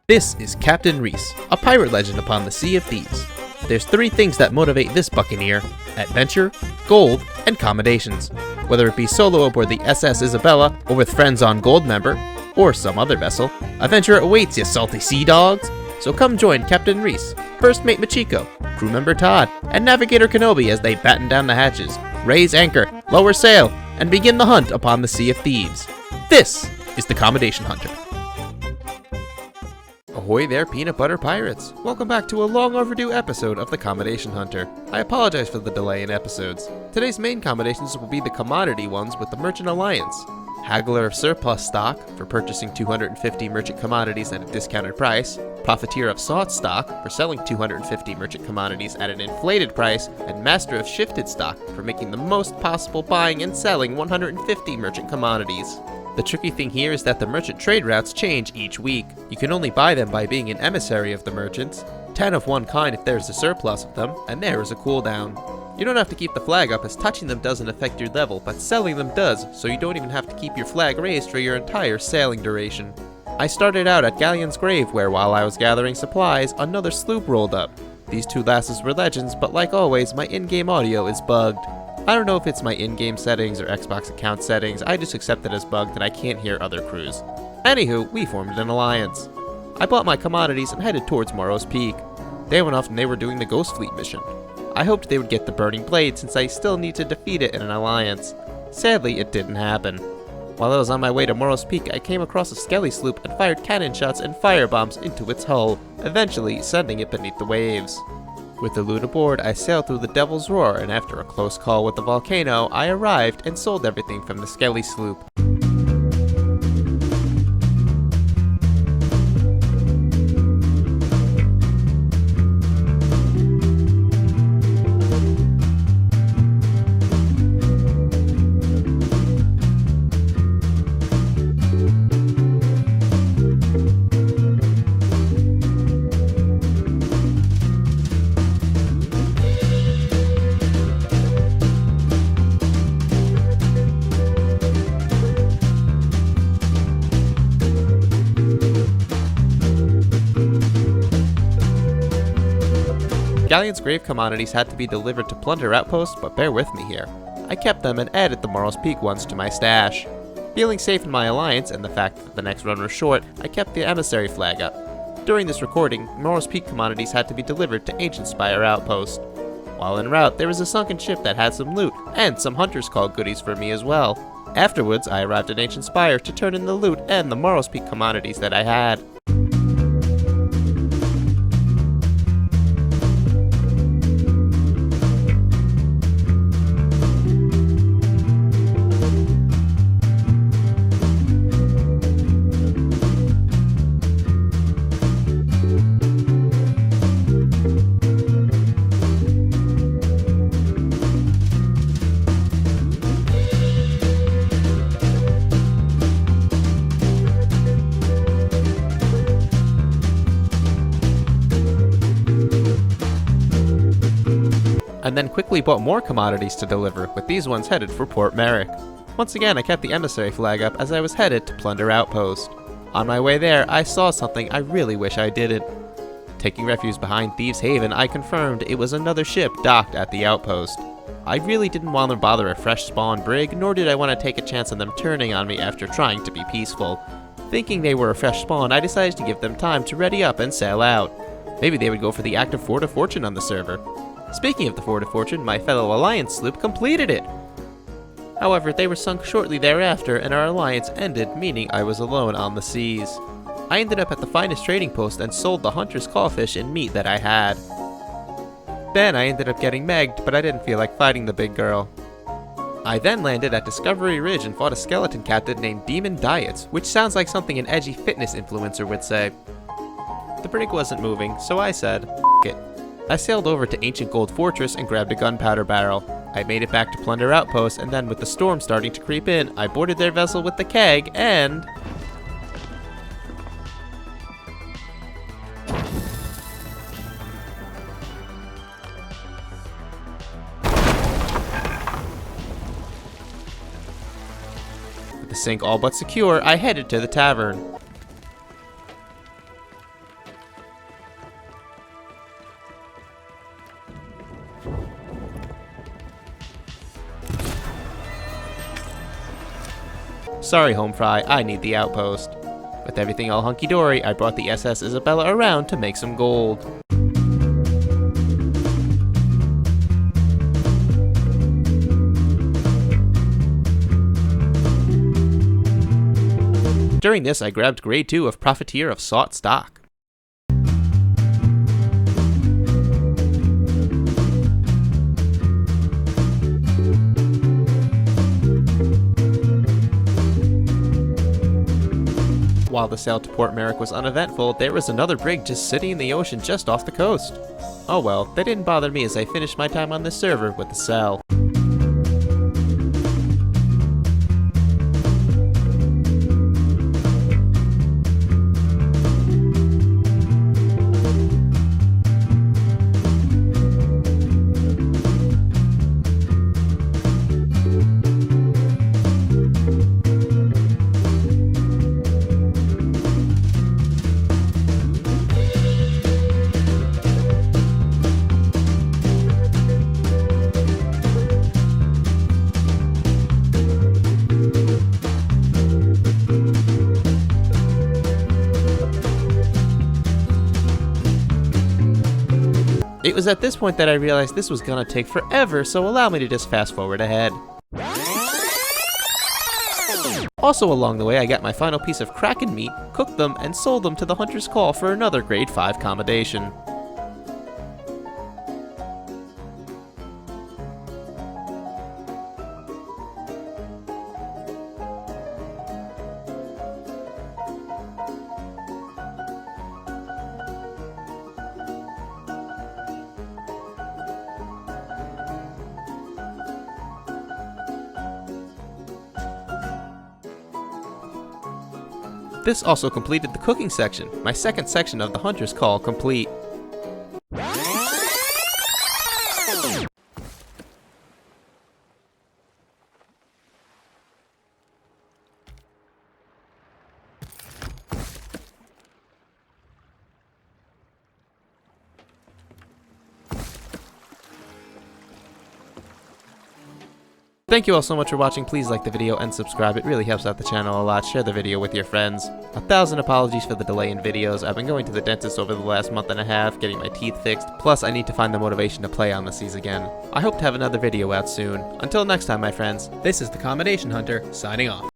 This is Captain Reese, a pirate legend upon the Sea of Thieves. There's three things that motivate this buccaneer: adventure, gold, and commendations. Whether it be solo aboard the SS Isabella, or with friends on Goldmember, or some other vessel, adventure awaits you salty sea dogs! So come join Captain Reese, First Mate Machiko, crew member Todd, and Navigator Kenobi as they batten down the hatches, raise anchor, lower sail, and begin the hunt upon the Sea of Thieves. This is the Commendation Hunter. Ahoy there, peanut butter pirates! Welcome back to a long overdue episode of the Commendation Hunter. I apologize for the delay in episodes. Today's main commendations will be the commodity ones with the Merchant Alliance. Haggler of surplus stock for purchasing 250 merchant commodities at a discounted price. Profiteer of sought stock for selling 250 merchant commodities at an inflated price. And Master of shifted stock for making the most possible buying and selling 150 merchant commodities. The tricky thing here is that the merchant trade routes change each week. You can only buy them by being an emissary of the merchants, 10 of one kind if there's a surplus of them, and there is a cooldown. You don't have to keep the flag up as touching them doesn't affect your level, but selling them does, so you don't even have to keep your flag raised for your entire sailing duration. I started out at Galleon's Grave where while I was gathering supplies, another sloop rolled up. These two lasses were legends, but like always, my in-game audio is bugged. I don't know if it's my in-game settings or Xbox account settings, I just accept it as bugged and I can't hear other crews. Anywho, we formed an alliance. I bought my commodities and headed towards Morrow's Peak. They went off and they were doing the Ghost Fleet mission. I hoped they would get the Burning Blade since I still need to defeat it in an alliance. Sadly, it didn't happen. While I was on my way to Morrow's Peak, I came across a skelly sloop and fired cannon shots and firebombs into its hull, eventually sending it beneath the waves. With the loot aboard, I sailed through the Devil's Roar, and after a close call with the volcano, I arrived and sold everything from the skelly sloop. Galleon's Grave commodities had to be delivered to Plunder Outpost, but bear with me here. I kept them and added the Morrow's Peak ones to my stash. Feeling safe in my alliance and the fact that the next run was short, I kept the emissary flag up. During this recording, Morrow's Peak commodities had to be delivered to Ancient Spire Outpost. While en route, there was a sunken ship that had some loot, and some Hunter's Call goodies for me as well. Afterwards, I arrived at Ancient Spire to turn in the loot and the Morrow's Peak commodities that I had. And then quickly bought more commodities to deliver, with these ones headed for Port Merrick. Once again, I kept the emissary flag up as I was headed to Plunder Outpost. On my way there, I saw something I really wish I didn't. Taking refuge behind Thieves' Haven, I confirmed it was another ship docked at the outpost. I really didn't want to bother a fresh spawn brig, nor did I want to take a chance on them turning on me after trying to be peaceful. Thinking they were a fresh spawn, I decided to give them time to ready up and sail out. Maybe they would go for the active Fort of Fortune on the server. Speaking of the Fort of Fortune, my fellow Alliance sloop completed it! However, they were sunk shortly thereafter and our alliance ended, meaning I was alone on the seas. I ended up at the finest trading post and sold the Hunter's Callfish and meat that I had. Then I ended up getting megged, but I didn't feel like fighting the big girl. I then landed at Discovery Ridge and fought a skeleton captain named Demon Diets, which sounds like something an edgy fitness influencer would say. The brig wasn't moving, so I said, "F*** it." I sailed over to Ancient Gold Fortress and grabbed a gunpowder barrel. I made it back to Plunder Outpost, and then with the storm starting to creep in, I boarded their vessel with the keg and... With the sink all but secure, I headed to the tavern. Sorry, Home Fry, I need the outpost. With everything all hunky-dory, I brought the SS Isabella around to make some gold. During this, I grabbed grade 2 of Profiteer of Sought Stock. While the sail to Port Merrick was uneventful, there was another brig just sitting in the ocean just off the coast. Oh well, they didn't bother me as I finished my time on this server with the cell. It was at this point that I realized this was gonna take forever, so allow me to just fast forward ahead. Also along the way, I got my final piece of Kraken meat, cooked them, and sold them to the Hunter's Call for another grade 5 commendation. This also completed the cooking section, my second section of the Hunter's Call complete. Thank you all so much for watching. Please like the video and subscribe. It really helps out the channel a lot. Share the video with your friends. 1,000 apologies for the delay in videos. I've been going to the dentist over the last month and a half, getting my teeth fixed. Plus, I need to find the motivation to play on the seas again. I hope to have another video out soon. Until next time, my friends, this is the Commendation Hunter, signing off.